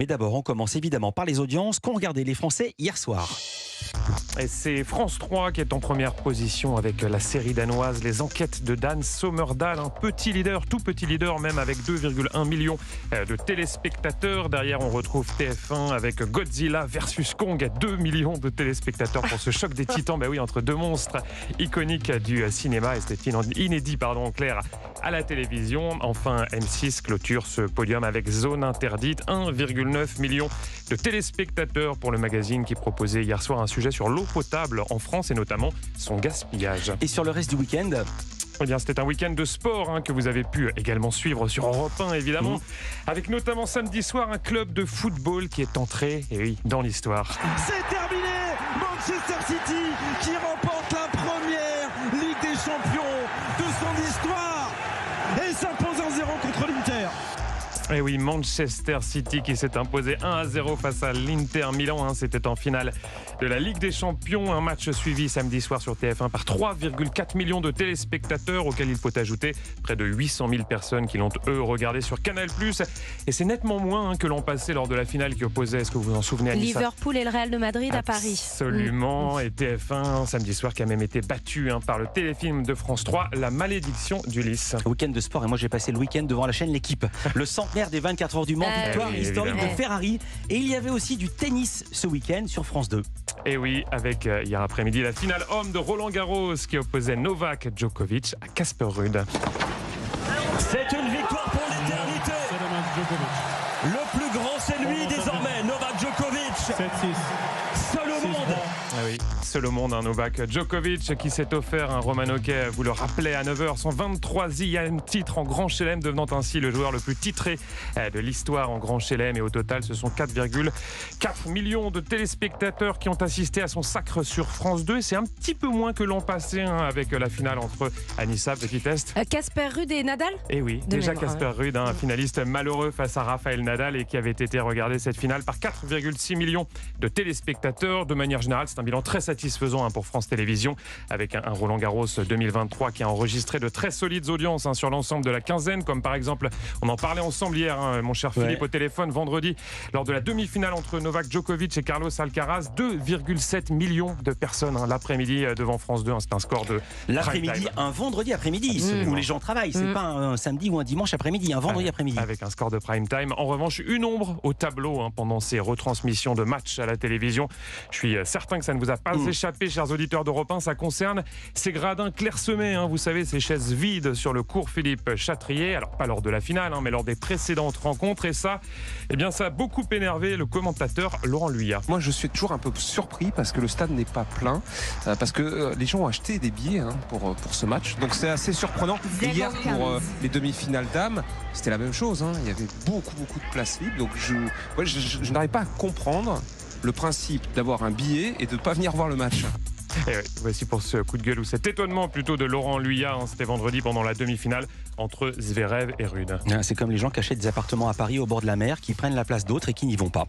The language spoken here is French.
Mais d'abord, on commence évidemment par les audiences qu'ont regardé les Français hier soir. Et c'est France 3 qui est en première position avec la série danoise Les Enquêtes de Dan Sommerdahl, un petit leader, tout petit leader même, avec 2,1 millions de téléspectateurs. Derrière, on retrouve TF1 avec Godzilla versus Kong, 2 millions de téléspectateurs pour ce choc des titans, entre deux monstres iconiques du cinéma, et c'était inédit, Claire, à la télévision. Enfin, M6 clôture ce podium avec Zone Interdite, 1,9 million de téléspectateurs pour le magazine qui proposait hier soir un sujet sur l'eau potable en France et notamment son gaspillage. Et sur le reste du week-end, c'était un week-end de sport que vous avez pu également suivre sur Europe 1, évidemment, avec notamment samedi soir un club de football qui est entré dans l'histoire. C'est terminé. Manchester City qui remporte la première Ligue des Champions de son histoire et s'impose 1-0 contre l'Inter. Et oui, Manchester City qui s'est imposé 1-0 face à l'Inter Milan. C'était en finale de la Ligue des Champions. Un match suivi samedi soir sur TF1 par 3,4 millions de téléspectateurs, auxquels il faut ajouter près de 800 000 personnes qui l'ont, regardé sur Canal+. Et c'est nettement moins que l'an passé lors de la finale qui opposait, est-ce que vous vous en souvenez, Anissa, Liverpool et le Real de Madrid à Paris. Absolument. Et TF1, samedi soir, qui a même été battu par le téléfilm de France 3, La Malédiction d'Ulysse. Week-end de sport, et moi j'ai passé le week-end devant la chaîne L'Équipe. Le centenaire des 24 heures du Mans, victoire historique de Ferrari. Et il y avait aussi du tennis ce week-end sur France 2. Et oui, avec hier après-midi la finale homme de Roland Garros qui opposait Novak Djokovic à Casper Ruud. C'est une victoire pour l'éternité. Le plus grand, c'est lui désormais, Novak Djokovic. 7-6. Seul au monde. Seul au monde, Novak Djokovic qui s'est offert un Roman Hockey, vous le rappelez, à 9h, son 23e titre en Grand Chelem, devenant ainsi le joueur le plus titré de l'histoire en Grand Chelem. Et au total, ce sont 4,4 millions de téléspectateurs qui ont assisté à son sacre sur France 2. C'est un petit peu moins que l'an passé avec la finale entre Anissa, petit test. Casper Ruud et Nadal. Et oui, déjà Casper Ruud, un finaliste malheureux face à Rafael Nadal et qui avait été regardé cette finale par 4,6 millions de téléspectateurs. De manière générale, c'est un bilan très satisfaisant pour France Télévisions, avec un Roland Garros 2023 qui a enregistré de très solides audiences sur l'ensemble de la quinzaine, comme par exemple, on en parlait ensemble hier, mon cher Philippe, au téléphone vendredi, lors de la demi-finale entre Novak Djokovic et Carlos Alcaraz, 2,7 millions de personnes l'après-midi devant France 2. C'est un score de l'après-midi, un vendredi après-midi où les gens travaillent, c'est pas un samedi ou un dimanche après-midi, un vendredi après-midi. Avec un score de prime time. En revanche, une ombre au tableau pendant ces retransmissions de matchs à la télévision. Je suis certain que ça ne vous a pas échappé, chers auditeurs d'Europe 1. Ça concerne ces gradins clairsemés, vous savez, ces chaises vides sur le cours Philippe Chatrier. Alors pas lors de la finale, mais lors des précédentes rencontres. Et ça, ça a beaucoup énervé le commentateur Laurent Luyat. Moi, je suis toujours un peu surpris parce que le stade n'est pas plein, parce que les gens ont acheté des billets pour ce match. Donc c'est assez surprenant. Et hier, pour les demi-finales dames, c'était la même chose. Il y avait beaucoup de places libres. Donc je n'arrive pas à comprendre le principe d'avoir un billet et de ne pas venir voir le match. Et voici pour ce coup de gueule, ou cet étonnement plutôt, de Laurent Luyat. C'était vendredi pendant la demi-finale entre Zverev et Ruud. C'est comme les gens qui achètent des appartements à Paris au bord de la mer, qui prennent la place d'autres et qui n'y vont pas.